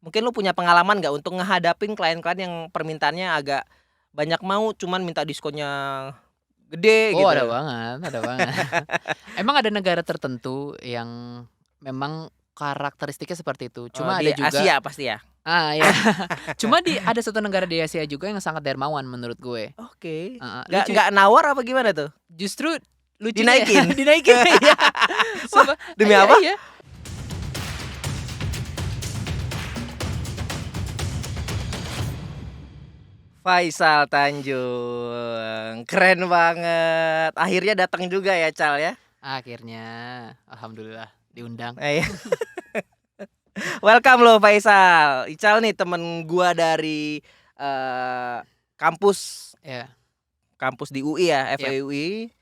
Mungkin lu punya pengalaman nggak untuk ngehadapin klien-klien yang permintaannya agak banyak mau, cuman minta diskonnya gede Oh, gitu? ada banget. Emang ada negara tertentu yang memang karakteristiknya seperti itu. Oh, Cuma di ada juga Asia pasti ya? ya. Cuma ada satu negara di Asia juga yang sangat dermawan menurut gue. Oke. Heeh, Nggak lucu nggak nawar apa gimana tuh? justru lucunya ya Dinaikin? dinaikin iya. Wah, Sumpah, demi iya apa? iya. Faisal Tanjung, keren banget. Akhirnya datang juga ya, Cal ya? Akhirnya alhamdulillah diundang. Iya. Welcome lo Faisal. Ical nih temen gua dari eh, kampus Ya, kampus di UI ya, yap. FEUI.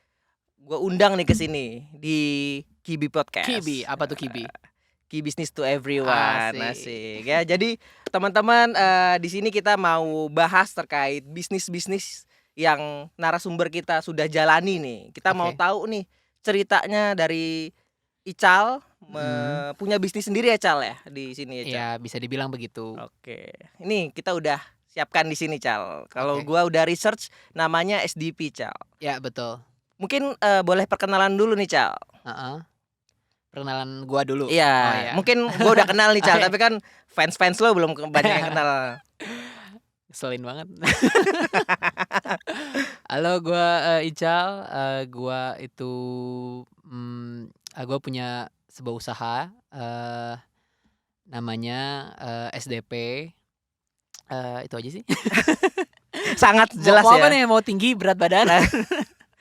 Gua undang nih ke sini di Kibi Kibi, Podcast. apa tuh Kibi? Key Business to Everyone, Asik. asik ya. Jadi teman-teman di sini kita mau bahas terkait bisnis-bisnis yang narasumber kita sudah jalani nih. Kita mau Oke. tahu nih ceritanya dari Ical Mhm. punya bisnis sendiri ya Cal ya di sini ya Cal. Ya, bisa dibilang begitu. Oke, ini kita udah siapkan di sini Cal. Kalau Oke. gua udah research namanya SDP Cal. Ya, betul. Mungkin boleh perkenalan dulu nih Cal. Heeh. Perkenalan gua dulu. Iya, Oh ya. mungkin gua udah kenal nih Cal, Oh, ya. tapi kan fans-fans lo belum banyak yang kenal. Ngeselin banget. Halo, gua, Ical, gua itu, gua punya sebuah usaha, namanya, SDP, itu aja sih. Sangat Mau jelas mau ya. apa nih? Mau tinggi, berat badan? Nah,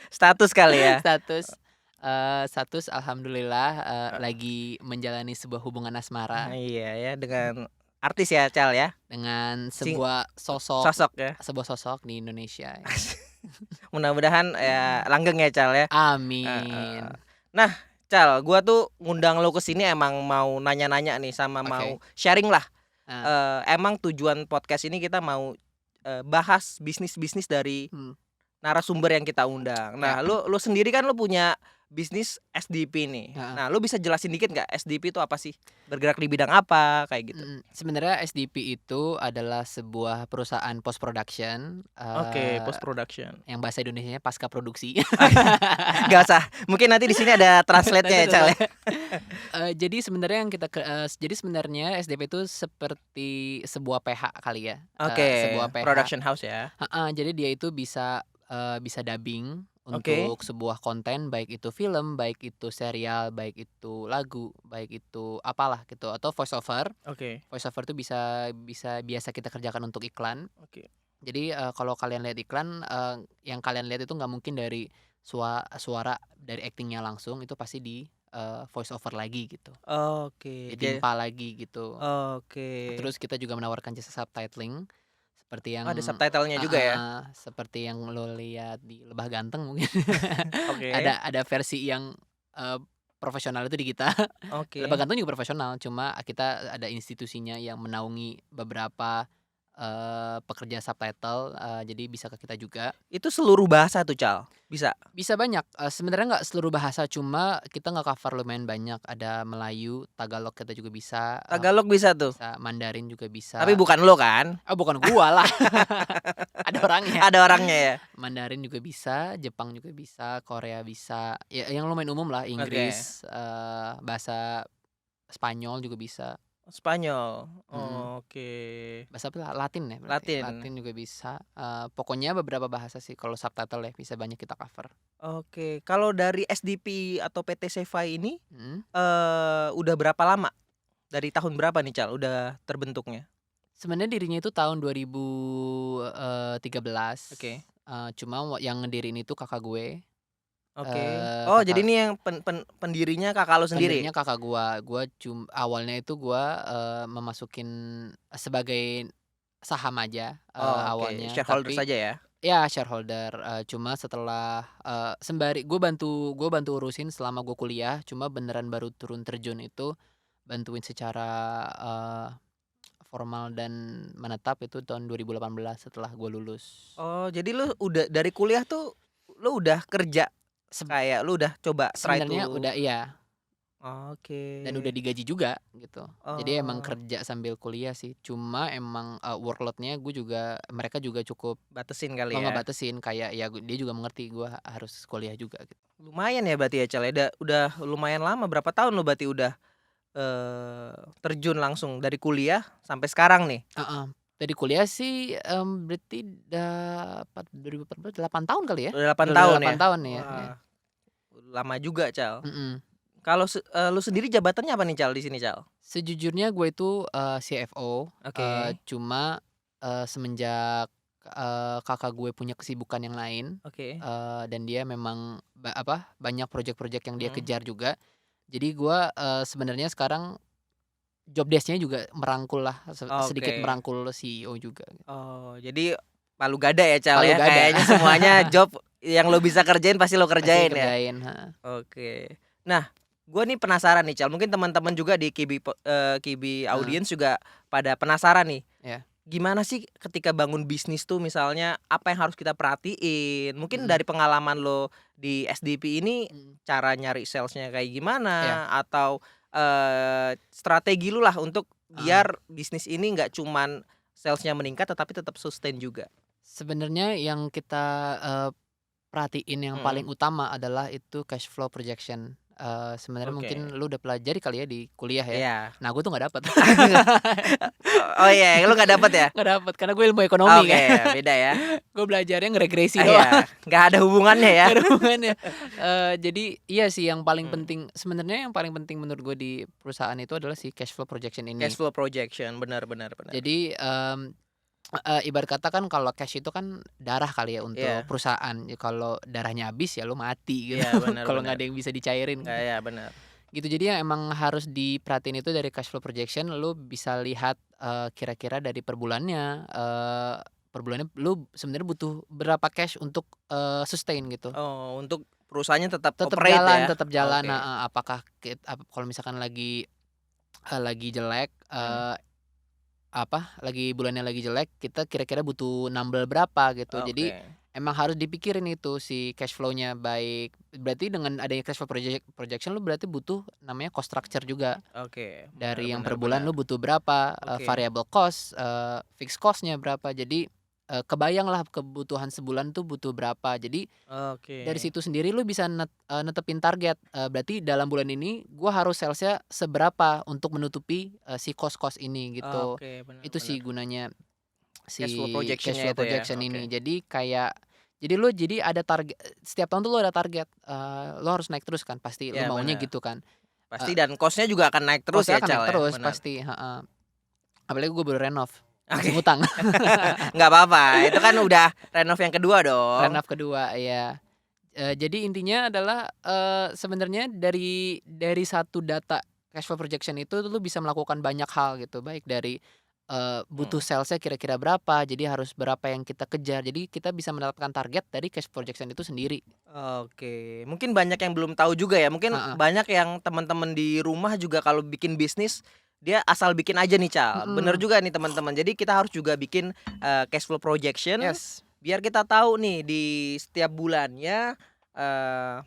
status kali ya. Status alhamdulillah, lagi menjalani sebuah hubungan asmara Iya ya, dengan artis ya Cal ya. dengan Sing sebuah sosok ya. sosok di Indonesia ya. Mudah-mudahan ya langgeng ya Cal ya. Heeh. Amin. Nah, Cal, gua tuh ngundang lo ke sini emang mau nanya-nanya nih sama mau Oke. sharing lah. Nah, Emang tujuan podcast ini kita mau bahas bisnis-bisnis dari mhm, narasumber yang kita undang. ya, Nah, lu sendiri kan lu punya bisnis SDP nih. heeh, Nah, lu bisa jelasin dikit nggak SDP itu apa sih? Bergerak di bidang apa kayak gitu? sebenarnya SDP itu adalah sebuah perusahaan post production, Oke, post production. yang bahasa Indonesianya pasca produksi. Gak usah. Mungkin nanti di sini ada Nanti translate-nya ya, Cal ya. jadi sebenarnya yang jadi sebenarnya SDP itu seperti sebuah PH kali ya, Oke, sebuah PH. production house ya. Heeh, jadi dia itu bisa dubbing Oke. untuk sebuah konten, baik itu film, baik itu serial, baik itu lagu, baik itu apalah gitu, atau voice over. Oke. Voice over itu bisa bisa biasa kita kerjakan untuk iklan. Oke. Jadi, kalau kalian lihat iklan, yang kalian lihat itu nggak mungkin dari suara dari aktingnya langsung, itu pasti di, voice over lagi gitu, Oke. ditimpa lagi gitu. Oke. Terus kita juga menawarkan jasa subtitling, seperti Oh, ada yang subtitlenya juga ya. seperti yang lo lihat di Lebah Ganteng mungkin. Oke. Ada versi yang, eee, profesional itu di kita. Lebah Oke. Ganteng juga profesional, cuma kita ada institusinya yang menaungi beberapa, pekerja subtitle, jadi bisa ke kita juga. Itu seluruh bahasa tuh, Cal? Bisa? Bisa banyak, sebenarnya nggak seluruh bahasa, cuma kita nge-cover lumayan banyak. Ada Melayu, Tagalog kita juga bisa, Tagalog bisa tuh. bisa Mandarin juga Tapi bisa. bukan lo kan? Oh, bukan gua lah, ada orangnya. Ada orangnya ya. Mandarin juga bisa, Jepang juga bisa, Korea bisa, ya yang lumayan umum lah, Oke. Inggris, bahasa Spanyol juga bisa, Spanyol. mhm, Oke. bahasa apa, Latin ya berarti? Latin. Latin juga bisa, pokoknya beberapa bahasa sih kalau subtitle ya bisa banyak kita cover. Oke. Kalau dari SDP atau PT Sevai ini Mhm. udah berapa lama? Dari tahun berapa nih, Cal, udah terbentuknya? Sebenarnya dirinya itu tahun 2013, Oke. cuma yang ngediriin itu kakak gue, Oke. Oh, jadi kakak ini yang pendirinya kakak lo sendiri? pendirinya kakak gua awalnya itu gua, memasukin sebagai saham aja, Oh, oke. awalnya, Shareholder tapi saja ya? ya shareholder, cuma setelah, sembari gua bantu urusin selama gua kuliah, cuma beneran baru turun terjun itu bantuin secara, eee, formal dan menetap itu tahun 2018 setelah gua lulus. Oh, jadi lu udah dari kuliah tuh lu udah kerja? Seb Kayak lu udah coba try Sebenarnya to udah, iya, dan Oke. udah digaji juga gitu. Jadi emang Oh, kerja sambil kuliah sih. Cuma emang, workload-nya mereka juga cukup batasin kali ya. ngebatasin kayak ya dia juga mengerti gua harus kuliah juga gitu. Lumayan ya berarti ya, Cal, ya, udah lumayan lama, berapa tahun lo berarti udah, terjun langsung dari kuliah sampai sekarang nih? Heeh. Dari kuliah sih, berarti dapat 2014 8 tahun kali ya? Udah 8 Udah tahun 8 ya? tahun ya, ya. Wah, lama juga, Cal. Mhm. Kalau lu sendiri jabatannya apa nih, Cal, di sini, Cal? Sejujurnya gue itu, CFO, Oke, cuma, semenjak, kakak gue punya kesibukan yang lain, oke, dan dia memang banyak projek-projek yang dia mhm, kejar juga. Jadi gue, sebenarnya sekarang job desk-nya juga merangkul lah, sedikit oke. merangkul CEO juga gitu. Oh, jadi palu gada ya, Cal, Palu ya? gada, Kayaknya semuanya job yang lo bisa kerjain pasti lo pasti kerjain ya? kerjain, heeh. Oke. Nah, gue nih penasaran nih, Cal, mungkin teman-teman juga di Kibi Heeh, Audience juga pada penasaran nih. iya, Gimana sih ketika bangun bisnis tuh, misalnya apa yang harus kita perhatiin? Mungkin mhm, dari pengalaman lo di SDP ini, mhm, cara nyari salesnya kayak iya, gimana? Atau, strategi lu lah untuk heeh. biar bisnis ini nggak cuman salesnya meningkat tetapi tetap sustain juga? Sebenarnya yang kita, perhatiin yang Mhm, paling utama adalah itu cash flow projection. Sebenarnya mungkin oke. lu udah pelajari kali ya di kuliah ya. Iya. Nah, gue tuh nggak dapet. Oh iya, lu nggak dapet ya? Nggak dapet karena gue ilmu ekonomi kan. Oke, beda ya? Gue belajarnya ngeregresi Ah, doang, iya, nggak ada hubungannya ya? nggak ada hubungannya. Jadi iya sih yang paling Mmm, penting sebenarnya yang paling penting menurut gue di perusahaan itu adalah si cash flow projection cash ini. flow projection, benar benar benar. Jadi, ibarat kata kan kalau cash itu kan darah kali ya untuk Iya perusahaan, ya kalau darahnya habis ya lu mati gitu, iya, benar kalau nggak benar. ada yang bisa dicairin Nggak, gitu. ya benar. Gitu, jadi yang emang harus diperhatiin itu dari cash flow projection lu bisa lihat, kira-kira dari per bulannya, per bulannya lu sebenarnya butuh berapa cash untuk, sustain gitu. Oh, untuk perusahaannya tetap operate ya? Tetep jalan, Oke, heeh, apakah kalau misalkan lagi jelek, mhm, lagi bulannya lagi jelek, kita kira-kira butuh nambal berapa gitu. Jadi, oke, emang harus dipikirin itu si cash flow-nya baik berarti dengan adanya cash flow projection lu berarti butuh namanya cost structure juga. oke, benar Dari yang benar per bulan benar. lu butuh berapa, Oke variable cost, fixed cost-nya berapa. Jadi, kebayanglah kebutuhan sebulan tuh butuh berapa. Jadi, dari oke, situ sendiri lu bisa netepin target, berarti dalam bulan ini gua harus sales-nya seberapa untuk menutupi, si cost-cost ini gitu. oke, benar Itu benar. sih gunanya si Cash flow cash projection-nya flow itu ya? projection Oke. ini. Jadi ada target setiap tahun tuh lu ada target, lu harus naik terus kan pasti lu Iya maunya benar. gitu kan, Pasti eee, dan cost-nya juga akan naik terus cost-nya ya, akan naik Cal, ya? terus Benar. pasti, heeh. Apalagi gue baru renov, Oke, masih ngutang. nggak apa-apa, itu kan udah renov yang kedua dong. Renov kedua, iya. Jadi intinya adalah, sebenarnya dari satu data cash flow projection itu lu bisa melakukan banyak hal gitu, baik dari, butuh Mhm. sales-nya kira-kira berapa, jadi harus berapa yang kita kejar. Jadi kita bisa mendapatkan target dari cash projection itu sendiri. Oke, mungkin banyak yang belum tahu juga ya, mungkin Heeh. banyak yang teman-teman di rumah juga kalau bikin bisnis, dia asal bikin aja nih, Cal. Bener Mhm. juga nih teman-teman, jadi kita harus juga bikin, cash flow projection, Yes. biar kita tahu nih di setiap bulannya,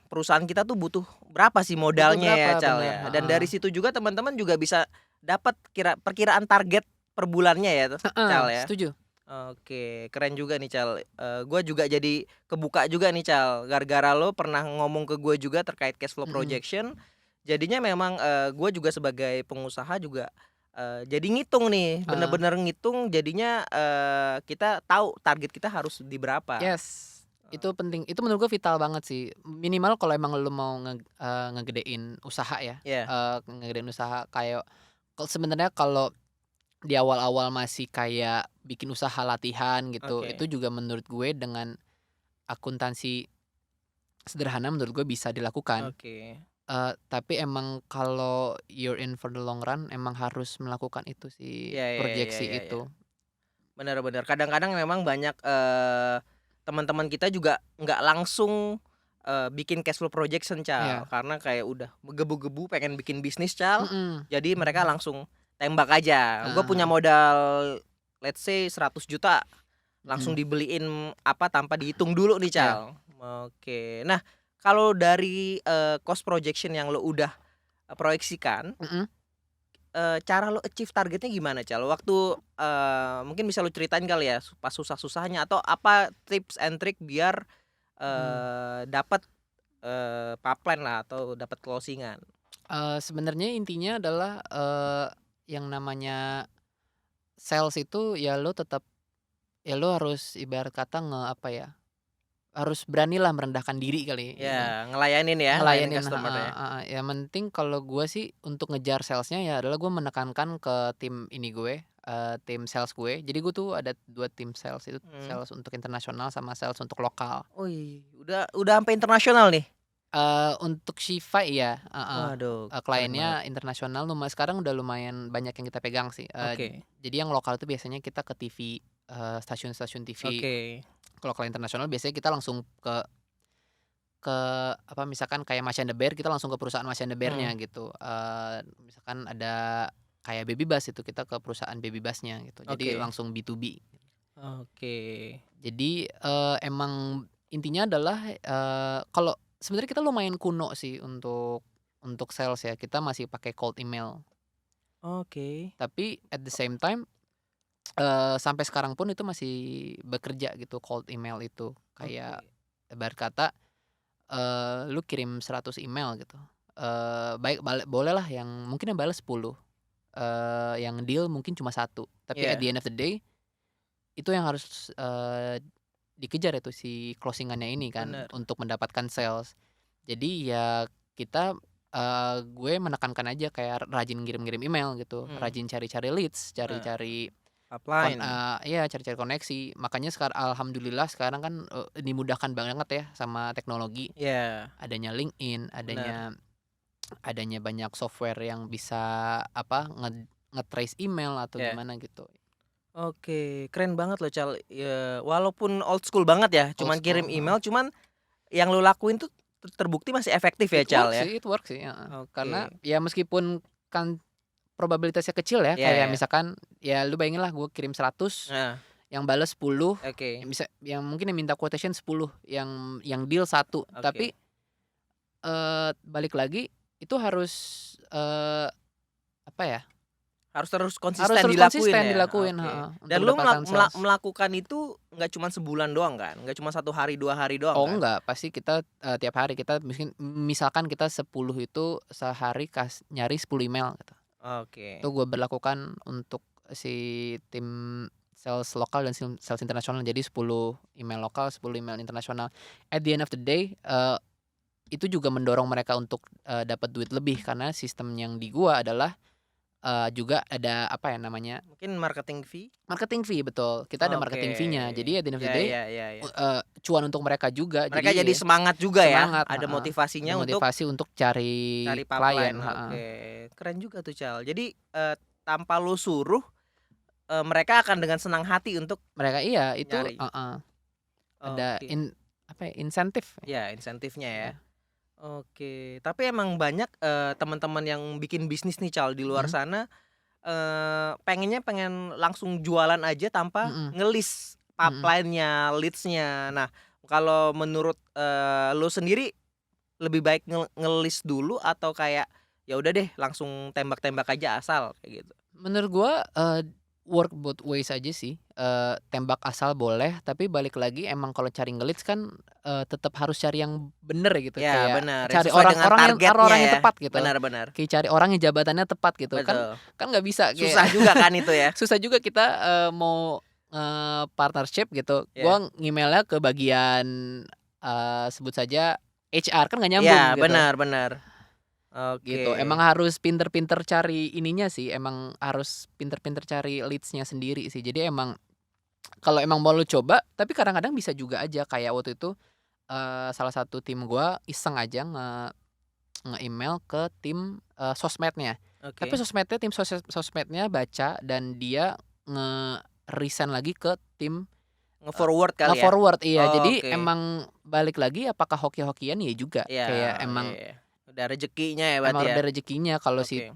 perusahaan kita tuh butuh berapa sih Butuh modalnya ya, berapa, Cal, bener, ya. Dan heeh. dari situ juga teman-teman juga bisa dapat perkiraan target per bulannya ya, Heeh, Cal, ya. setuju. Oke, keren juga nih, Cal. Gua juga jadi kebuka juga nih, Cal, gara-gara lo pernah ngomong ke gue juga terkait cash flow Mhm. projection. Jadinya memang, gue juga sebagai pengusaha juga, jadi ngitung nih, Heeh. bener-bener ngitung jadinya, kita tahu target kita harus di berapa. Yes. Itu penting, itu menurut gue vital banget sih. Minimal kalau emang lu mau ngegedein usaha ya, Iya, ngegedein usaha kayak sebenarnya kalau di awal-awal masih kayak bikin usaha latihan gitu, itu oke juga menurut gue dengan akuntansi sederhana menurut gue bisa dilakukan. oke. Tapi emang kalau you're in for the long run emang harus melakukan itu si Iya iya iya proyeksi iya iya. itu. Bener bener. Kadang-kadang memang banyak, teman-teman kita juga nggak langsung, bikin cash flow projection, Cal, Iya. karena kayak udah menggebu-gebu pengen bikin bisnis, Cal, Mhm. jadi mereka langsung tembak aja, "Gua Heeh punya heeh. modal let's say 100 juta, langsung Mhm. dibeliin apa tanpa dihitung dulu nih, Iya. Cal." Oke. Nah, kalau dari, cost projection yang lo udah, proyeksikan, Mhm. cara lo achieve targetnya gimana, Cal? Waktu, mungkin bisa lo ceritain kali ya, pas susah-susahnya atau apa tips and trick biar, Mmm. dapat, pipeline lah atau dapat closing-an? Sebenarnya intinya adalah, yang namanya sales itu ya lo tetap ya lo harus ibarat kata apa ya, harus beranilah merendahkan diri kali gitu. Ya, ngelayanin ya, ngelayanin Ngelayanin, customer heeh ya? heeh, yang penting kalau gue sih untuk ngejar sales-nya ya adalah gue menekankan ke tim ini gue, tim sales gue. Jadi gue tuh ada 2 tim sales, itu Mhm. sales untuk internasional sama sales untuk lokal. Wih, udah sampai internasional nih? Untuk Shify iya, heeh, Waduh, keren banget. kliennya internasional sekarang udah lumayan banyak yang kita pegang sih, Oke, jadi yang lokal itu biasanya kita ke TV, stasiun-stasiun TV. oke. Kalau klien internasional biasanya kita langsung ke apa, misalkan kayak Mas and the Bear, kita langsung ke perusahaan Mas and the Bear-nya Mhm, gitu, misalkan ada kayak Baby Bus itu kita ke perusahaan Baby Bus-nya gitu, jadi oke, langsung B2B. oke. Jadi, emang intinya adalah, kalau sebenarnya kita lumayan kuno sih untuk sales ya, kita masih pakai cold email. Oke, Tapi at the same time, sampai sekarang pun itu masih bekerja gitu cold email itu. oke. Kayak ibarat kata, lu kirim 100 email gitu, baik bolehlah yang mungkin yang bales 10, yang deal mungkin cuma satu. Tapi at Iya, the end of the day, itu yang harus, dikejar itu si closing-annya ini kan, bener. untuk mendapatkan sales. Jadi ya kita, gue menekankan aja kayak rajin ngirim-ngirim email gitu, Mhm, rajin cari-cari leads, nah, cari-cari upline. iya cari-cari koneksi. Makanya alhamdulillah sekarang kan, dimudahkan banget ya sama teknologi. Iya, Adanya LinkedIn, bener. adanya banyak software yang bisa apa, nge-trace email atau Iya. gimana gitu. Oke, keren banget loh, Cal, walaupun old school banget ya, Old cuman kirim school, heeh. email, cuman yang lo lakuin tuh terbukti masih efektif ya, Cal, ya? It works sih, heeh. Karena Oke. ya meskipun kan probabilitasnya kecil ya, Iya, kayak iya. misalkan ya lu bayanginlah gue kirim 100, Nah, yang bales 10, oke, yang mungkin yang minta quotation 10, yang deal 1. Tapi, oke. balik lagi itu harus, apa ya, Harus terus harus konsisten terus dilakuin konsisten ya? dilakuin, Oke. heeh, Dan untuk lu mendapatkan sales. melakukan itu nggak cuman sebulan doang kan? Nggak cuma 1 hari, 2 hari doang Oh kan? enggak, pasti kita, tiap hari kita misalkan kita 10 itu sehari nyari 10 email gitu. Itu Oke. gue berlakukan untuk si tim sales lokal dan sales internasional. Jadi 10 email lokal, 10 email internasional. At the end of the day, itu juga mendorong mereka untuk, dapat duit lebih karena sistem yang di gua adalah, juga ada apa ya namanya, Mungkin marketing fee? marketing fee, betul. Kita ada Oke. marketing fee-nya. Jadi at the end of the Ya, day, ya, ya, ya. cuan untuk mereka juga. Mereka Jadi jadi ya semangat juga ya, semangat, ada heeh. Ada motivasinya untuk motivasi untuk cari cari klien, pipeline. heeh. Oke, keren juga tuh, Cal. Jadi, tanpa lu suruh, mereka akan dengan senang hati untuk Mereka iya, itu nyari. heeh, ada Oke. apa ya, insentif. Ya, insentifnya ya. Iya, Oke, tapi emang banyak, teman-teman yang bikin bisnis nih, Cal, di luar mhm, sana, pengen langsung jualan aja tanpa mhm, ngelis mhm. pipeline-nya, leads-nya. Nah, kalau menurut, lu sendiri lebih baik ngelis dulu atau kayak, ya udah deh langsung tembak-tembak aja asal kayak gitu? Menurut gua, work both ways aja sih, tembak asal boleh, tapi balik lagi emang kalau cari nge-leads kan, tetep harus cari yang bener gitu, Ya kayak benar, yang cari sesuai dengan targetnya orang yang ya. tepat gitu, Benar, benar, kayak cari orang yang jabatannya tepat gitu, kan betul. kan nggak bisa kayak Susah juga kan itu ya? susah juga kita, mau, partnership gitu, Ya. gua nge-email-nya ke bagian, sebut saja HR, kan nggak nyambung Iya, gitu. benar, benar. Gitu, Oke. emang harus pinter-pinter cari ininya sih, emang harus pinter-pinter cari leads-nya sendiri sih. Jadi emang kalau emang mau lu coba, tapi kadang-kadang bisa juga aja kayak waktu itu, salah satu tim gua iseng aja nge-email ke tim, sosmednya. Tapi Oke. tim sosmednya baca dan dia nge-resend lagi ke tim, Nge-forward kali ya? nge-forward, iya. Jadi Oke. emang balik lagi apakah hoki-hokian, ya juga. Iya, Kayak iya, emang iya. Udah rezekinya ya berarti emang ya? ada rezekinya kalau Oke,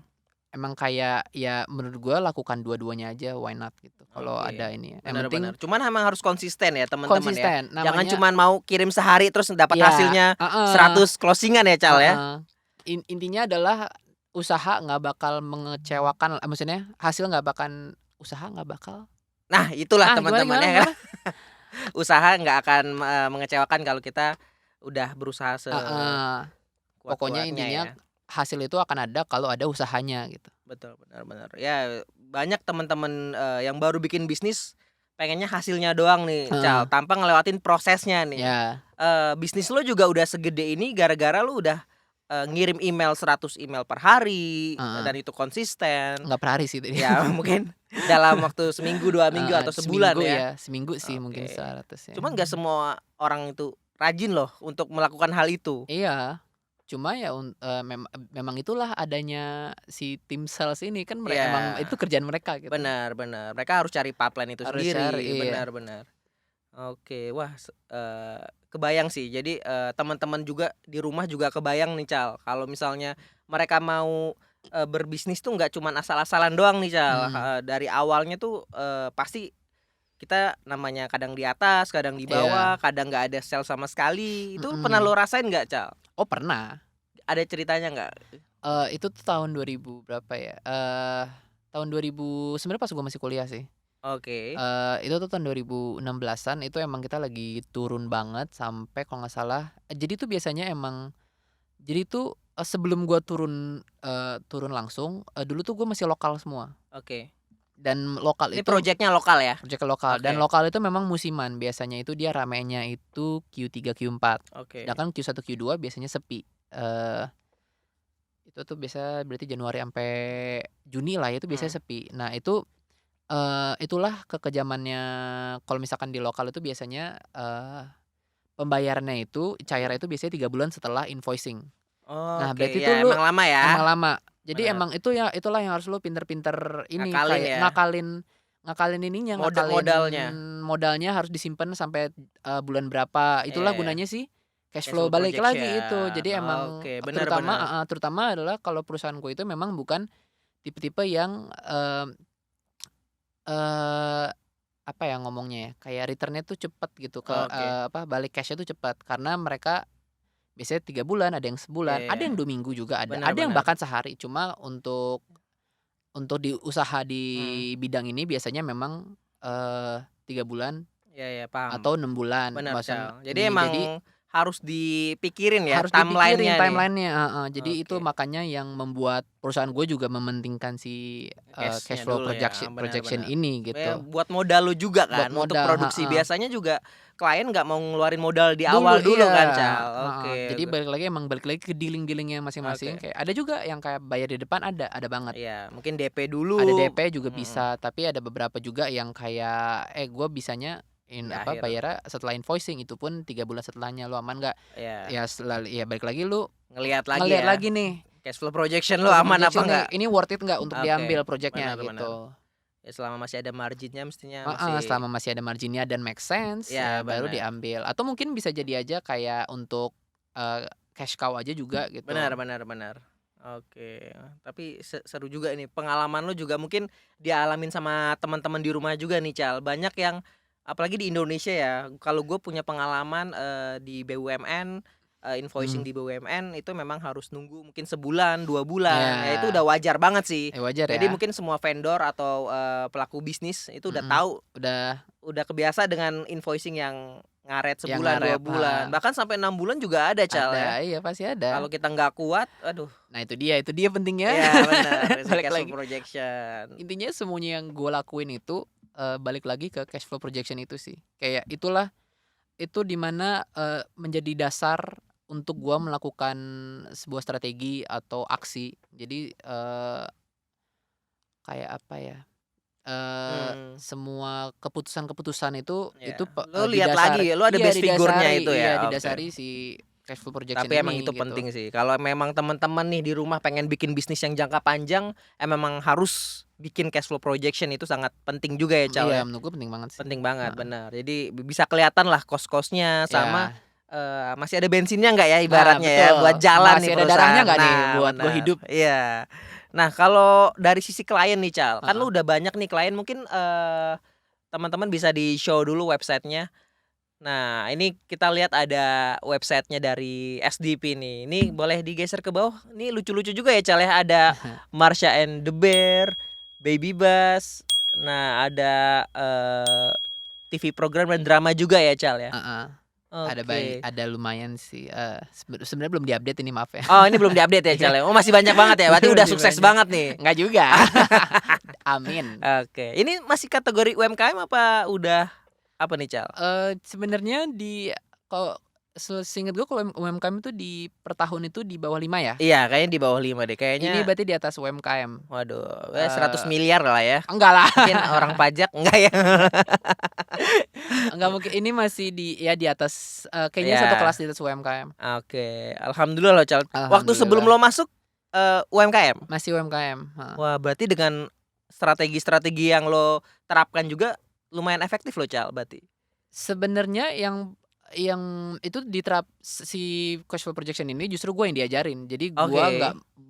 emang kayak ya menurut gua lakukan dua-duanya aja, why not gitu, kalau oke. ada ini ya. Yang Benar, penting benar. Cuman emang harus konsisten ya teman-teman ya? konsisten, Jangan namanya cuman mau kirim sehari terus dapat ya hasilnya heeh 100 closing-an ya, Cal, ya? heeh. Intinya adalah, usaha nggak bakal mengecewakan, maksudnya hasil nggak bakal usaha nggak bakal Nah, itulah gimana teman-teman gimana ya kan, gimana? usaha nggak akan, mengecewakan kalau kita udah berusaha Heeh, pokoknya sekuat-kuatnya intinya ya. hasil itu akan ada kalau ada usahanya gitu. Betul, benar benar. Ya, banyak teman-teman, yang baru bikin bisnis pengennya hasilnya doang nih, Heeh, Cal, tanpa ngelewatin prosesnya nih. ya, Bisnis lo juga udah segede ini gara-gara lo udah, ngirim email 100 email per hari, heeh, dan itu konsisten. nggak per hari sih tadi. Ya mungkin dalam waktu seminggu, 2 minggu, Heeh, atau sebulan ya. seminggu sih mungkin Oke. 100 ya. Cuman nggak semua orang itu rajin loh untuk melakukan hal itu. Iya, cuma ya memang itulah adanya si tim sales ini kan emang Iya, itu kerjaan mereka gitu, benar benar. Mereka harus cari pipeline itu harus cari sendiri, iya, benar benar. Oke, wah, kebayang sih. Jadi, teman-teman juga di rumah juga kebayang nih, Cal, kalau misalnya mereka mau, berbisnis tuh nggak cuman asal-asalan doang nih, Cal, mhm, dari awalnya tuh, pasti kita namanya kadang di atas, kadang di bawah, iya, kadang nggak ada sales sama sekali. Itu pernah mhm. lo rasain nggak, Cal? Oh pernah, Ada ceritanya nggak? itu tuh tahun 2000 berapa ya, tahun 2000 sebenarnya pas gua masih kuliah sih, Oke, itu tuh tahun 2016-an itu emang kita lagi turun banget sampai kalau nggak salah jadi tuh biasanya emang jadi tuh, sebelum gua turun langsung, dulu tuh gua masih lokal semua oke. dan lokal Ini itu projeknya lokal ya? project lokal dan Oke, lokal itu memang musiman, biasanya itu dia ramenya itu Q3, Q4. oke. Sedangkan Q1, Q2 biasanya sepi. Itu tuh biasa berarti Januari ampe Juni lah ya, itu biasanya Mhm. sepi. Nah itu, itulah kekejamannya kalau misalkan di lokal itu biasanya, pembayarannya itu cairnya itu biasanya 3 bulan setelah invoicing. Nah Oke, berarti ya itu lu emang lama ya? emang lama. Jadi Bener, emang itu ya itulah yang harus lu pinter-pinter ini, ngakalin kayak ya, ngakalin ngakalin ininya, ngakalin modalnya. modalnya harus disimpan sampai, bulan berapa. Iya Itulah ya, gunanya sih cash cash flow, flow balik lagi itu. projection. Jadi emang Oke, bener terutama bener. heeh, terutama adalah kalau perusahaanku itu memang bukan tipe-tipe yang, eee, apa ya ngomongnya ya, kayak return-nya tuh cepet gitu Oke, balik cash-nya tuh cepat. Karena mereka biasanya 3 bulan, ada yang iya sebulan, ada iya, yang 2 minggu juga bener ada yang bener. bahkan sehari. Cuma untuk di usaha di Mhm, bidang ini biasanya memang, 3 bulan iya iya, paham. atau 6 bulan Bener, bahwasan Cal. Jadi ini. emang Jadi harus dipikirin ya harus dipikirin timeline-nya nih? timeline-nya, heeh. Jadi itu Oke, makanya yang membuat perusahaan gue juga mementingkan si, cash cash-nya flow dulu ya, bener projection bener. ini Ya gitu. buat modal lu juga Buat kan untuk modal produksi. heeh. Biasanya juga klien nggak mau ngeluarin modal di Dulu awal iya, dulu kan, Cal? heeh. Oke, Jadi balik lagi ke dealing-dealingnya masing-masing, oke. kayak ada juga yang kayak bayar di depan ada banget. Iya, mungkin DP Ada dulu, DP juga mhm, bisa, tapi ada beberapa juga yang kayak, "Gue bisanya di akhir. bayarnya setelah invoicing, itu pun 3 bulan setelahnya, lu aman nggak?" Iya, Ya balik lagi lu ngelihat lagi ngelihat ya, lagi nih, cash flow projection lu cash flow aman apa projection nih, enggak. ini worth it nggak untuk Oke, diambil projeknya benar benar. gitu. Ya selama masih ada marginnya mestinya Heeh, masih, selama masih ada marginnya dan make sense, ya ya baru benar. diambil. Atau mungkin bisa jadi aja kayak untuk, cash cow aja juga Benar gitu. benar benar. Oke, tapi seru juga ini, pengalaman lu juga mungkin dialamin sama teman-teman di rumah juga nih, Cal. Banyak yang apalagi di Indonesia ya, kalau gue punya pengalaman, di BUMN, invoicing Mhm, di BUMN itu memang harus nunggu mungkin sebulan, 2 bulan, ya itu udah ya, wajar banget sih. wajar Jadi ya, mungkin semua vendor atau, pelaku bisnis itu udah mhm. tahu, Udah udah kebiasa dengan invoicing yang ngaret yang sebulan, 2 ngarep bulan, heeh, bahkan sampai 6 bulan juga ada, Cal, ada, ya. iya pasti ada. Kalau kita nggak kuat, aduh. Nah itu dia pentingnya. Iya bener, si Balik cash flow lagi, projection. intinya semuanya yang gue lakuin itu, balik lagi ke cash flow projection itu sih. Kayak itulah, itu di mana, menjadi dasar untuk gua melakukan sebuah strategi atau aksi. Jadi, kayak apa ya, Mmm, semua keputusan-keputusan itu iya. Lu lihat lagi, lu ada iya base figure-nya didasari itu iya ya? Oke. didasari si cash flow projection Tapi emang ini itu gitu. penting sih, kalau memang teman-teman nih di rumah pengen bikin bisnis yang jangka panjang, memang harus bikin cash flow projection itu sangat penting juga ya, Cal, Iya ya? menurut gua penting banget sih. Penting banget, Heeh. bener. Jadi bisa kelihatan lah kos-kosnya sama, Iya. masih ada bensinnya nggak ya Nah ibaratnya ya, betul, buat jalan nih masih ada darahnya perusahaan. nggak nih Nah buat gua bener, hidup? iya. Nah kalau dari sisi klien nih, Cal, kan Heeh. lu udah banyak nih klien mungkin, teman-teman bisa di-show dulu websitenya. Nah, ini kita lihat ada websitenya dari SDP nih. Ini boleh digeser ke bawah. Ini lucu-lucu juga ya, Cal ya. Ada Marsha and the Bear, Baby Bass. Nah, ada TV program dan drama juga ya, Cal ya. Heeh. Oke. Ada lumayan sih. Sebenarnya belum diupdate ini, maaf ya. Oh, ini belum diupdate ya, Cal ya. Oh, masih banyak banget ya. Berarti udah Masih sukses banyak. banget nih. Enggak juga. Amin. Oke. Ini masih kategori UMKM apa udah apa nih, Cal? Sebenarnya kalau seinget gue kalau UMKM itu per tahun itu di bawah 5 ya. Iya, kayaknya di bawah 5 deh. Ini Kayaknya berarti di atas UMKM. waduh, 100 Eh, miliar lah ya. Enggak lah. Mungkin orang pajak enggak ya? Enggak mungkin, ini masih di atas, kayaknya satu Ya. kelas di atas UMKM. Oke, alhamdulillah loh, Cal. Waktu sebelum Alhamdulillah. lo masuk UMKM? Masih UMKM, heeh. Wah, berarti dengan strategi-strategi yang lo terapkan juga lumayan efektif loh, Cal, berarti. Sebenarnya yang itu si cash flow projection ini justru gue yang diajarin. Jadi Oke.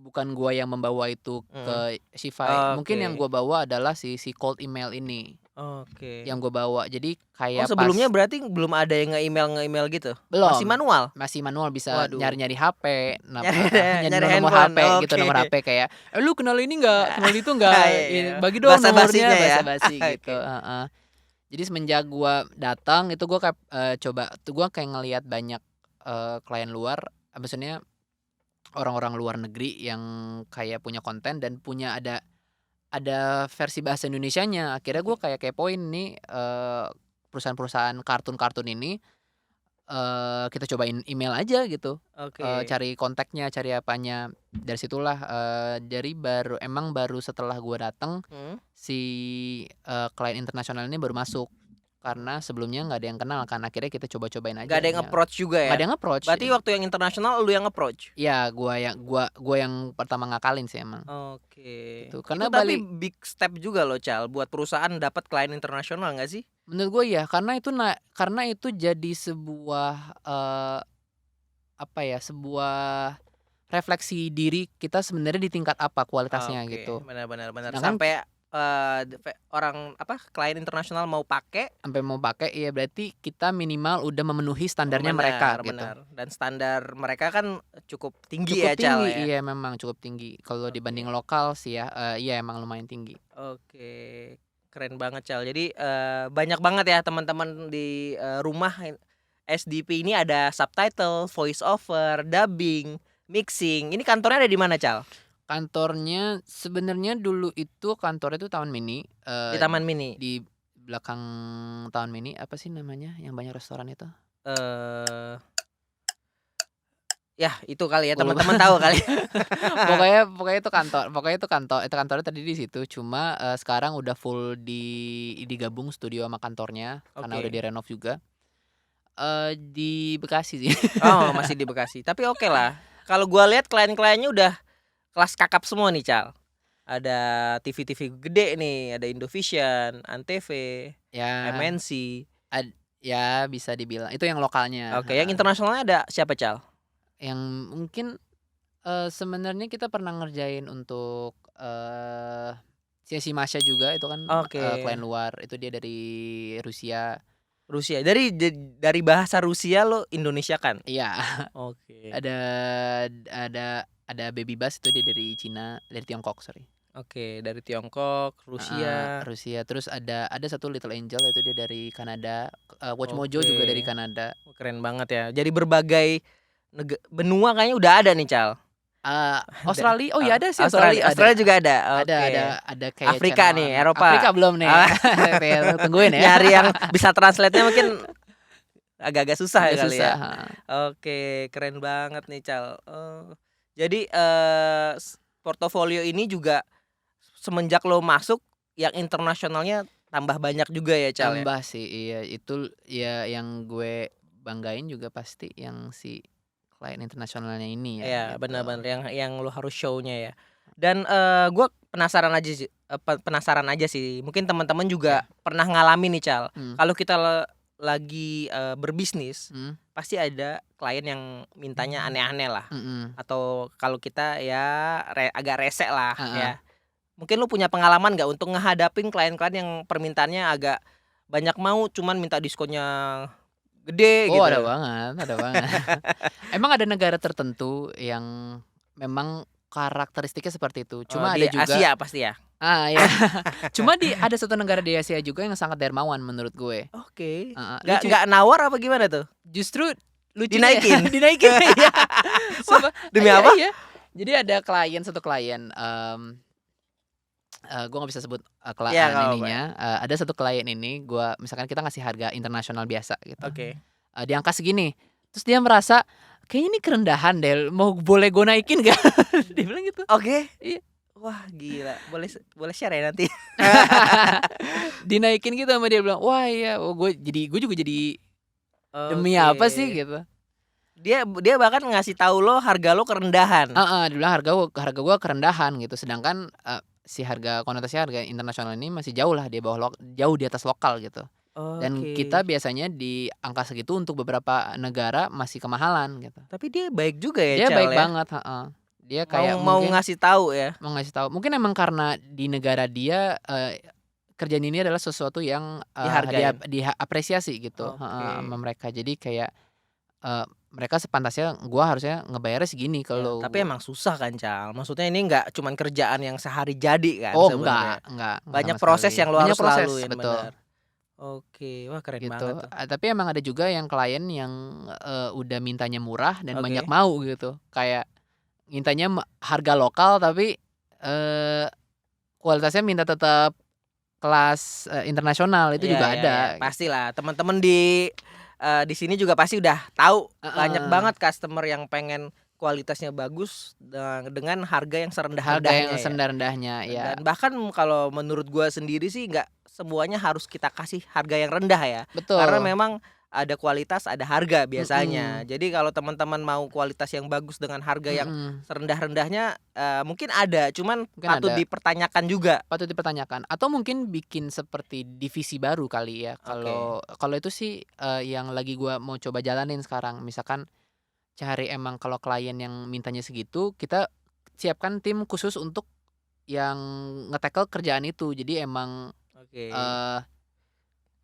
bukan gue yang membawa itu Mhm. ke Shify. Mungkin yang Oke. gue bawa adalah si cold email ini, Oke. yang gue bawa. Jadi Oh, kayak sebelumnya berarti belum ada yang nge-email gitu? Masih belum, manual? masih manual, bisa Waduh. nyari-nyari HP, Nyari nomor handphone, HP gitu, oke. nomor HP kayak, "Lu kenal ini nggak? Kenal itu nggak? Iya, iya. Bagi dong Basa-basinya nomornya." ya? Basa-basi gitu, Oke. heeh. Jadi semenjak gua datang itu gua kayak, coba tuh gua kayak ngelihat banyak, klien luar, maksudnya orang-orang luar negeri yang kayak punya konten dan punya ada versi bahasa Indonesianya. Akhirnya gua kayak kepoin nih, perusahaan-perusahaan kartun-kartun ini, kita cobain email aja gitu, Oke. cari kontaknya, cari apanya. Dari situlah, baru setelah gua datang Mhm. si, klien internasional ini baru masuk. Karena sebelumnya nggak ada yang kenal kan, akhirnya kita coba-cobain Nggak aja ada yang email. approach juga Nggak ya? ada yang approach. Berarti waktu yang internasional lu yang approach? Iya, gua yang pertama ngakalin sih emang, Oke. gitu. Itu Karena tapi big step juga loh, Cal, buat perusahaan dapat klien internasional nggak sih? menurut gue ya, karena itu jadi sebuah, apa ya, sebuah refleksi diri kita sebenarnya di tingkat apa kualitasnya Oke, gitu. benar benar benar. Sedangkan Sampai orang apa, klien internasional mau pakai. sampai mau pakai, iya berarti kita minimal udah memenuhi standarnya mereka Benar gitu. benar. Dan standar mereka kan cukup tinggi Cukup ya, Cal, tinggi, ya? iya memang cukup tinggi. Kalau Oke. dibanding lokal sih ya, iya emang lumayan tinggi. Oke, keren banget, Cal. Jadi, banyak banget ya teman-teman di, rumah SDP ini ada subtitle, voice over, dubbing, mixing. Ini kantornya ada di mana, Cal? Kantornya sebenarnya dulu itu kantornya itu Taman Mini, Di Taman Mini? di belakang Taman Mini, apa sih namanya yang banyak restoran itu? Eee, ya itu kali ya, Gua lupa. teman-teman tahu kali. Pokoknya itu kantornya tadi di situ, cuma, sekarang udah full digabung studio sama kantornya, karena udah Oke. direnov juga. Di Bekasi sih. Oh, masih di Bekasi. Tapi oke lah. Kalau gua lihat klien-kliennya udah kelas kakap semua nih, Cal. Ada TV-TV gede nih, ada Indovision, Antv, Ya, MNC. ya bisa dibilang itu yang lokalnya, Oke, yang internasionalnya ada siapa, Cal? Yang mungkin, sebenarnya kita pernah ngerjain untuk, si Masha juga itu kan, Oke, klien luar, itu dia dari Rusia. Rusia. Dari bahasa Rusia lo Indonesiakan? Iya, Oke. ada ada Baby Bass itu dia dari Cina, dari Tiongkok, sorry. Oke, dari Tiongkok, Rusia. Rusia, terus ada satu Little Angel itu dia dari Kanada, Watch Mojo juga dari Oke. Kanada. Keren banget ya. Jadi berbagai benua kayaknya udah ada nih, Cal. Australia, oh iya ada sih Australia. Australia, Australia juga ada. ada Oke. ada kayak Afrika channel nih, Eropa. Afrika belum nih. Ah. Tungguin ya. Nyari yang bisa translate-nya mungkin agak-agak susah ya Agak kali susah, ya. heeh. Oke, keren banget nih, Cal. Jadi portofolio ini juga semenjak lo masuk yang internasionalnya tambah banyak juga ya, Cal, ya? Tambah sih, iya. Itu ya yang gue banggain juga pasti yang si klien internasionalnya ini ya, Iya, gitu. benar-benar yang lo harus show-nya ya. Dan gua penasaran aja sih. Mungkin teman-teman juga pernah ngalamin nih, Cal. Kalau kita lagi berbisnis, pasti ada klien yang mintanya aneh-aneh lah. Atau kalau kita ya agak rese lah ya. Mungkin lu punya pengalaman nggak untuk ngehadapin klien-klien yang permintaannya agak banyak mau, cuman minta diskonnya gede Oh, ada gitu. banget, ada banget. Emang ada negara tertentu yang memang karakteristiknya seperti itu. Oh, Cuma di ada juga Asia pasti ya? ya. Cuma ada satu negara di Asia juga yang sangat dermawan menurut gue. Oke. Heeh, Nggak lucu nggak nawar apa gimana tuh? justru lucunya ya Dinaikin? dinaikin ya. Wah, Sumpah, demi iya apa? iya. Jadi ada satu klien, gue nggak bisa sebut, Iya, nggak apa-apa ya. ada satu klien ini misalkan kita ngasih harga internasional biasa gitu, Oke. di angka segini, terus dia merasa, "Kayaknya ini kerendahan deh, boleh gue naikin nggak?" Dia bilang gitu. Oke. Iya. Wah, gila. Boleh share ya nanti? Dinaikin gitu sama dia, bilang, "Wah iya." Oh gue juga jadi, demi Oke. apa sih gitu. Dia dia bahkan ngasih tahu lo harga lo kerendahan? Heeh, dia bilang harga gua kerendahan gitu, sedangkan, si konotasi harga internasional ini masih jauh lah di bawah jauh di atas lokal gitu. Dan kita Oke. biasanya di angka segitu untuk beberapa negara masih kemahalan gitu. Tapi dia baik juga ya, Dia Chal baik ya? banget, heeh. Dia Mau kayak mau mungkin ngasih tahu ya? mau ngasih tahu, mungkin emang karena di negara dia, kerjaan ini adalah sesuatu yang, Dihargain? apresiasi gitu, heeh, Oke. sama mereka. Jadi kayak, mereka sepantasnya gua harusnya ngebayarnya segini Ya, kalau tapi emang susah kan, Cal? Maksudnya ini nggak cuman kerjaan yang sehari jadi kan oh sebenarnya? enggak sama Banyak proses sekali. yang lo Banyak harus proses, laluin, betul. bener. Oke, wah keren banget Gitu, tuh. tapi emang ada juga yang klien yang, udah mintanya murah dan banyak Oke. mau gitu. Kayak mintanya harga lokal tapi, eee, kualitasnya minta tetap kelas, internasional, itu Iya juga iya iya, ada gitu. pastilah teman-teman di sini juga pasti udah tahu banyak Heeh, banget customer yang pengen kualitasnya bagus dengan harga yang harga yang serendah-rendahnya ya. serendah-rendahnya, ya. Dan bahkan kalau menurut gua sendiri sih nggak semuanya harus kita kasih harga yang rendah ya. Karena Betul, memang ada kualitas, ada harga biasanya. mhm Jadi kalau teman-teman mau kualitas yang bagus dengan harga yang mhm, serendah-rendahnya, mungkin ada, cuman mungkin patut ada. dipertanyakan juga. Patut dipertanyakan atau mungkin bikin seperti divisi baru kali ya, Oke. kalau kalau itu sih, yang lagi gua mau coba jalanin sekarang. Misalkan cari emang kalau klien yang mintanya segitu, kita siapkan tim khusus untuk yang nge-tackle kerjaan itu. Jadi emang, Oke. eee,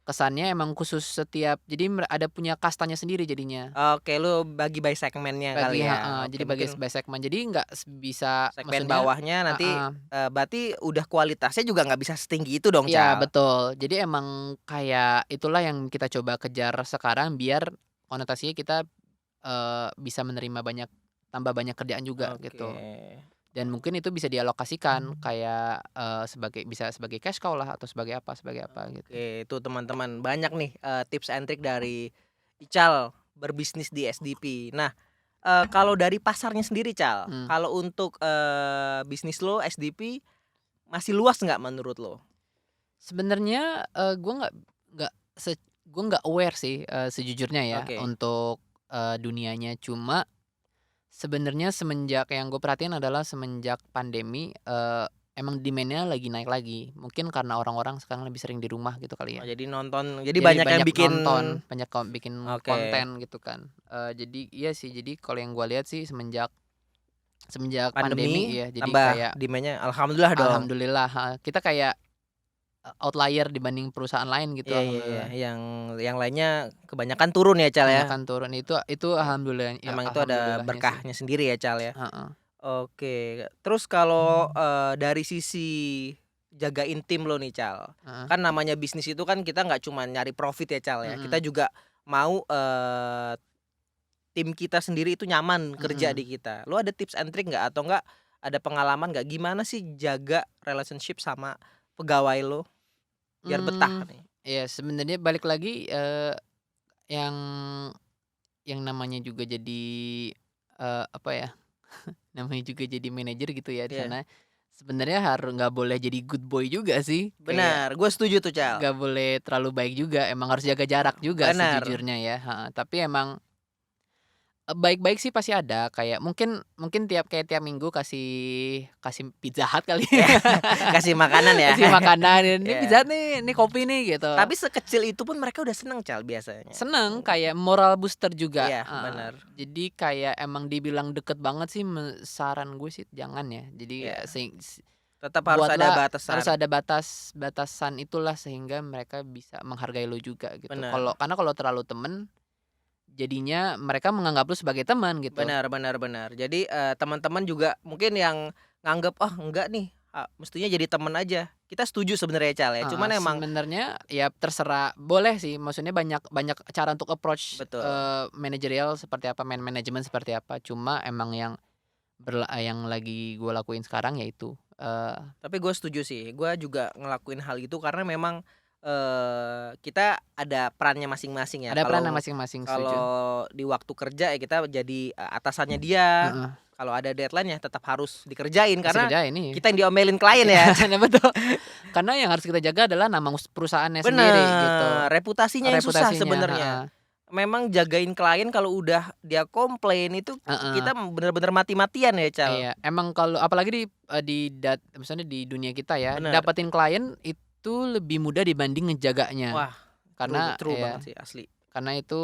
kesannya emang khusus setiap, jadi ada punya kastanya sendiri jadinya. Oke, lu bagi by segmennya kali ya? Oke, Jadi bagi mungkin by segmen. Jadi nggak bisa segmen maksudnya bawahnya nanti, heeh, berarti udah kualitasnya juga nggak bisa setinggi itu dong, iya Cal? betul. Jadi emang kayak itulah yang kita coba kejar sekarang biar konotasinya kita, bisa menerima tambah banyak kerjaan juga Oke. gitu. Dan mungkin itu bisa dialokasikan kayak, bisa sebagai cash cow lah atau sebagai apa gitu. Oke, itu teman-teman banyak nih, tips and trick dari Ical berbisnis di SDP. Nah, kalau dari pasarnya sendiri, Cal, Mmm, kalau untuk, bisnis lo SDP masih luas nggak menurut lo? sebenarnya, nggak gue nggak aware sih, sejujurnya ya Oke. untuk, dunianya. Cuma sebenarnya semenjak yang gue perhatiin adalah semenjak pandemi, emang demand-nya lagi naik lagi. Mungkin karena orang-orang sekarang lebih sering di rumah gitu kali Oh, ya. jadi nonton jadi Jadi banyak yang banyak bikin. nonton, banyak bikin Oke. konten gitu kan. Jadi iya sih, jadi kalau yang gue lihat sih semenjak semenjak pandemi Pandemi ya, jadi tambah kayak demand-nya alhamdulillah dong. alhamdulillah heeh, kita kayak, outlier dibanding perusahaan lain gitu Iya iya iya, alhamdulillah. yang lainnya kebanyakan turun ya, Cal, ya? Kebanyakan turun, itu alhamdulillah ya, Emang itu ada alhamdulillahnya sih. berkahnya sendiri ya, Cal, ya? Heeh, Oke, terus kalau, dari sisi jagain tim lo nih, Cal, heeh, kan namanya bisnis itu kan kita nggak cuma nyari profit ya, Cal, ya, kita mhm, juga mau, tim kita sendiri itu nyaman kerja mhm. di kita. Lo ada tips and trick nggak? Atau enggak ada pengalaman nggak, gimana sih jaga relationship sama pegawai lo biar betah nih? Iya sebenarnya balik lagi, yang namanya juga jadi, apa ya, namanya juga jadi manajer gitu ya di Iya, sana, sebenarnya nggak boleh jadi good boy juga sih, kayak benar, gue setuju tuh, Cal. nggak boleh terlalu baik juga, emang harus jaga jarak juga Benar. sejujurnya ya, heeh. Tapi emang, baik-baik sih pasti ada, kayak mungkin mungkin kayak tiap minggu kasih kasih Pizza Hut kali Ya, ya, kasih makanan ya. kasih makanan, "Ini Ya. Pizza Hut nih, ini kopi nih," gitu. Tapi sekecil itu pun mereka udah seneng, Cal, biasanya. Seneng, kayak moral booster juga, Iya, heeh. bener. Jadi kayak emang dibilang deket banget sih, saran gue sih jangan ya. Jadi ya Iya, tetap harus ada harus batasan. ada batasan itulah sehingga mereka bisa menghargai lo juga gitu. Bener. Karena kalau terlalu temen, jadinya mereka menganggap lu sebagai teman gitu. Benar benar benar. Jadi, teman-teman juga mungkin yang nganggep, "Oh enggak nih, mestinya jadi temen aja." Kita setuju sebenarnya Cal ya, Heeh, cuman emang sebenarnya ya terserah, boleh sih, maksudnya banyak banyak cara untuk approach, betul. manajerial seperti apa, manajemen seperti apa, cuma emang yang lagi gue lakuin sekarang yaitu, Tapi gue setuju sih, gue juga ngelakuin hal itu karena memang, kita ada perannya masing-masing ya. ada peran Kalau masing-masing, setuju. kalau di waktu kerja ya kita jadi, atasannya dia, Heeh, kalau ada deadline ya tetap harus dikerjain pasti karena kerjain, iya. kita yang diomelin klien ya. Nah betul, karena yang harus kita jaga adalah nama perusahaannya sendiri gitu, Bener, reputasinya yang susah reputasinya, sebenarnya. heeh, Memang jagain klien kalau udah dia komplain itu heeh. kita bener-bener mati-matian ya, Cal. Iya, emang kalau apalagi misalnya di dunia kita ya, Bener. dapetin klien itu lebih mudah dibanding ngejaganya. Wah, true Karena true banget ya, sih asli. karena itu,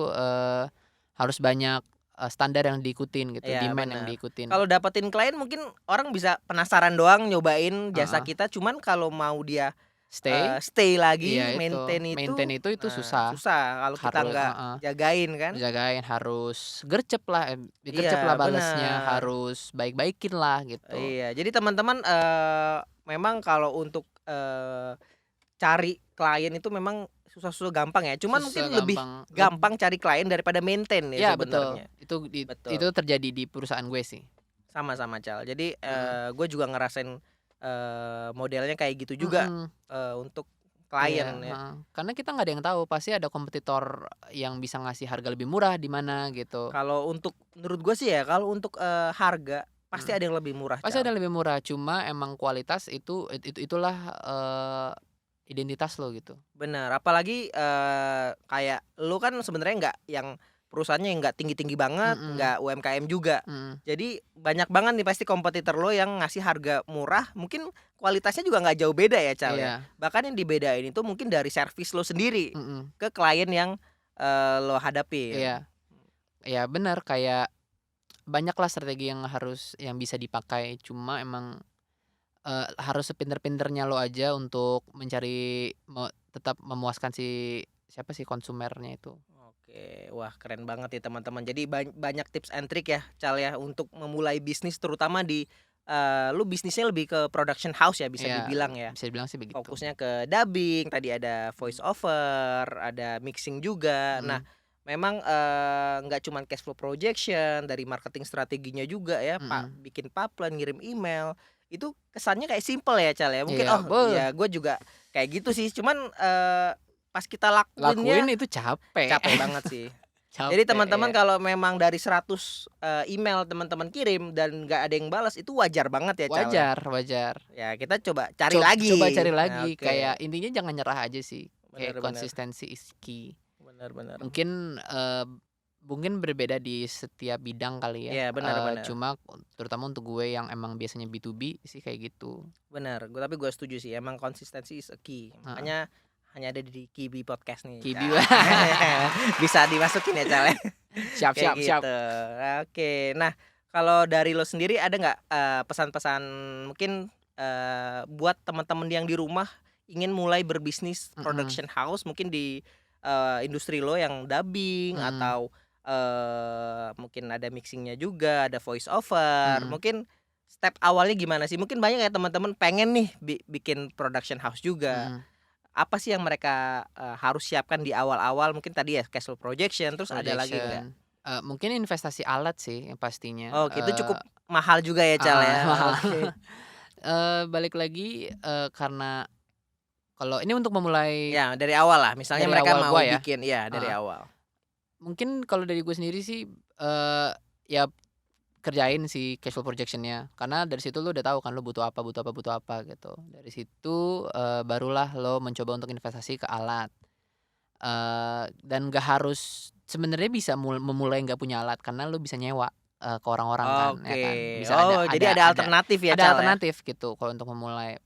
harus banyak, standar yang diikutin gitu, Iya demand yang bener. diikutin. Kalau dapetin klien mungkin orang bisa penasaran doang nyobain jasa Heeh, kita, cuman kalau mau dia, stay, stay iya lagi, itu, maintain maintain itu, itu nah susah, susah kalau kita nggak heeh, jagain kan. dijagain, harus gercep Iya lah balesnya, bener. harus baik-baikin lah gitu. Iya, jadi teman-teman, memang kalau untuk, cari klien itu memang susah-susah gampang ya, cuman Susah, mungkin lebih gampang, gampang cari klien daripada maintain ya ya betul, sebenarnya. itu Betul, terjadi di perusahaan gue sih. sama-sama Cal. Jadi, Mhm, gue juga ngerasain, modelnya kayak gitu juga, mhm. untuk Iya, klien ya. heeh, karena kita nggak ada yang tahu, pasti ada kompetitor yang bisa ngasih harga lebih murah di mana gitu, Kalau untuk menurut gue sih ya, kalau untuk, harga pasti mhm, ada yang lebih murah pasti ada Cal. yang lebih murah, cuma emang kualitas itulah, identitas lo gitu. Bener, apalagi, kayak lu kan sebenarnya nggak yang perusahaannya yang nggak tinggi-tinggi banget, Mhm, nggak UMKM juga. mhm, Jadi banyak banget nih pasti kompetitor lo yang ngasih harga murah, mungkin kualitasnya juga nggak jauh beda ya, Cal, ya. iya, Bahkan yang dibedain itu mungkin dari servis lo sendiri mhm, ke klien yang, lo hadapin. iya, iya bener, kayak banyaklah strategi yang bisa dipakai, cuma emang, harus sepinter-pinternya lo aja untuk mencari tetap memuaskan siapa sih, konsumernya itu. Oke, wah keren banget ya teman-teman. Jadi banyak tips and trick ya, Cal, ya untuk memulai bisnis terutama di, lu bisnisnya lebih ke production house ya bisa Iya, dibilang ya? bisa dibilang sih begitu. Fokusnya ke dubbing, tadi ada voice over, ada mixing juga. Nah, Mhm, memang, nggak cuman cash flow projection, dari marketing strateginya juga ya, mhm, bikin pipeline, ngirim email, itu kesannya kayak simple ya, Cal, ya. Mungkin, iya, oh ya gue juga kayak gitu sih, cuman, pas kita lakuin lakuinnya itu capek, capek banget sih. Jadi capek, teman-teman iya. kalau memang dari 100 email teman-teman kirim dan nggak ada yang balas, itu wajar banget ya, Cal, ya. Wajar, wajar. Ya kita coba cari Coba lagi. cari Nah, lagi, kayak oke. intinya jangan nyerah aja sih, kayak Bener bener. konsistensi is key. Bener bener. Mungkin, mungkin berbeda di setiap bidang kali ya, Iya, bener bener. cuma terutama untuk gue yang emang biasanya B2B sih kayak gitu. Bener, tapi gue setuju sih emang konsistensi is a key. Heeh, Makanya hanya ada di Kibi Podcast nih. kibi Bisa dimasukin ya, Cal, ya. siap, Kayak siap, siap. gitu. Oke. Nah, kalau dari lo sendiri ada nggak, pesan-pesan mungkin, buat teman-teman yang di rumah ingin mulai berbisnis Mhm, production house mungkin di, industri lo yang dubbing mhm, atau, mungkin ada mixing-nya juga, ada voice over, mhm, mungkin step awalnya gimana sih? Mungkin banyak ya teman-teman pengen nih bikin production house juga. mhm, Apa sih yang mereka, harus siapkan di awal-awal? Mungkin tadi ya cash flow projection, terus ada lagi nggak? projection, mungkin investasi alat sih yang pastinya, Oke, itu cukup mahal juga ya, Cal, heeh, ya? mahal. Oke. Balik lagi, karena kalau ini untuk memulai Ya, dari awal lah, misalnya dari mereka awal mau gua ya, bikin iya, dari heeh, awal. mungkin kalau dari gue sendiri sih, ya kerjain si cash flow projection-nya, karena dari situ lu udah tahu kan lu butuh apa, butuh apa, butuh apa gitu. Dari situ, barulah lo mencoba untuk investasi ke alat, dan nggak harus, sebenarnya bisa memulai nggak punya alat karena lu bisa nyewa, ke orang-orang kan, ya Oke. kan. Bisa Oh, jadi ada ada alternatif ya, ada Cal, ya? alternatif gitu kalau untuk memulai,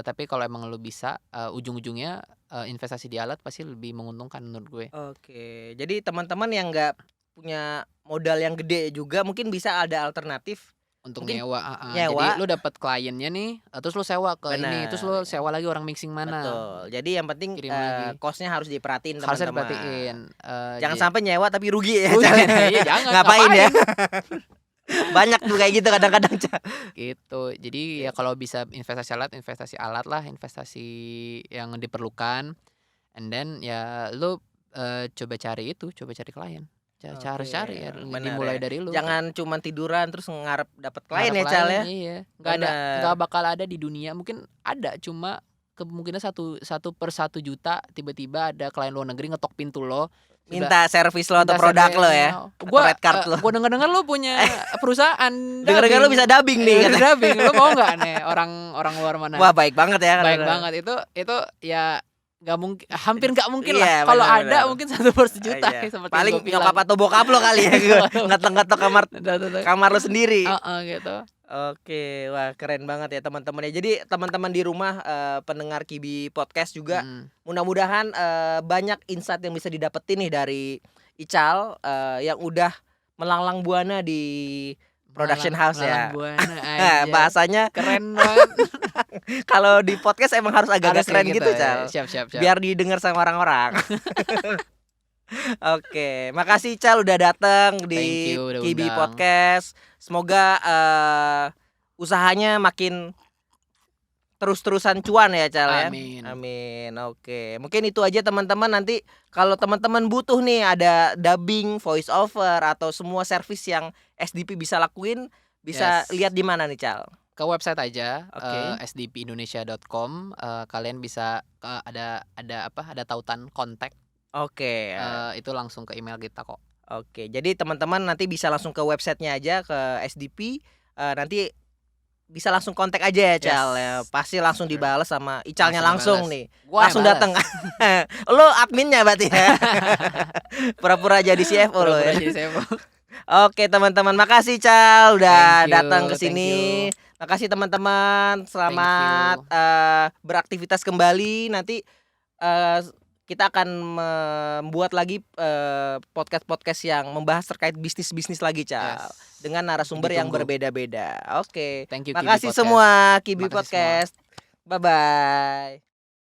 tapi kalau emang lu bisa, ujung-ujungnya, investasi di alat pasti lebih menguntungkan menurut gue. Oke, jadi teman-teman yang nggak punya modal yang gede juga mungkin bisa ada alternatif, Untuk Mungkin nyewa, heeh. Jadi nyewa lu dapat kliennya nih, terus lu sewa ke ini, terus bener, lu sewa lagi orang mixing mana, betul. Jadi yang penting, kirim lagi. cost-nya harus diperhatiin Harusnya teman-teman. diperhatiin, Jangan sampai nyewa tapi rugi ya, rugi Cal, nah ya. iya jangan, Ngapain ya? ngapain? Banyak tuh kayak gitu kadang-kadang, Cal. Gitu. Jadi ya Oke. kalau bisa investasi alat lah, investasi yang diperlukan, and then ya lu, coba cari klien. Oke, Harus cari ya, bener ya. dimulai dari lu, Jangan cuman tiduran terus ngarep dapet klien ngarep ya, Cal, klien, ya. iya. Bener. Nggak bakal ada di dunia, mungkin ada, cuma kemungkinan satu satu per 1 juta tiba-tiba ada klien luar negeri ngetok pintu lo, tiba Minta servis lo atau minta produk lo servisnya. ya, atau red card lo. Gua denger-denger lu punya perusahaan Denger-denger lo dubbing, bisa dubbing nih katanya. dubbing, lu mau nggak nih orang luar mana? Wah, baik banget ya Baik kadang-kadang. banget itu ya nggak mungkin, hampir nggak mungkin lah, Iya, kalau bener ada bener. mungkin 1/1 juta Iya. seperti yang Paling gua bilang. nyokap atau bokap lo kali ya, ngetok-ngetok kamar lo sendiri. Heeh, gitu. Oke, wah keren banget ya teman-teman ya. Jadi teman-teman di rumah, pendengar Kibi Podcast juga Mhm. mudah-mudahan, banyak insight yang bisa didapetin nih dari Ical, yang udah melanglang buana di production house Melalang ya. buana anjay, Bahasanya keren banget. kalau di podcast emang harus agak-agak Harus kayak keren gitu gitu, ya, Cal, siap siap siap. biar didengar sama orang-orang. Oke, makasih Cal udah datang Thank di you udah Kibi undang. Podcast. Semoga, usahanya makin terus-terusan cuan ya, Cal, ya. Amin. Amin, oke. Mungkin itu aja teman-teman, nanti kalau teman-teman butuh nih ada dubbing, voice over, atau semua service yang SDP bisa lakuin, bisa Yes. lihat di mana nih, Cal? Ke website aja, Oke. sdpindonesia.com, kalian bisa ada tautan kontak, Oke, itu langsung ke email kita kok. oke. Jadi teman-teman nanti bisa langsung ke websitenya aja, ke SDP, nanti bisa langsung kontak aja ya, Cal, Yes. ya. Pasti langsung dibales sama Icalnya langsung Langsung nih. dibales. Gua yang Langsung bales. dateng. Lo adminnya berarti ya? Pura-pura jadi CFO lo Pura-pura ya. jadi CFO. Oke teman-teman, makasih Cal udah Thank you, datang ke thank sini. you. Makasih teman-teman, Thank selamat, you. beraktivitas kembali. Nanti, kita akan membuat lagi, podcast-podcast yang membahas terkait bisnis-bisnis lagi, Cal, Yes. dengan narasumber yang Ditunggu. berbeda-beda. Oke, Thank you Kibi makasih Podcast. semua Kibi Makasih semua. Podcast. Bye-bye.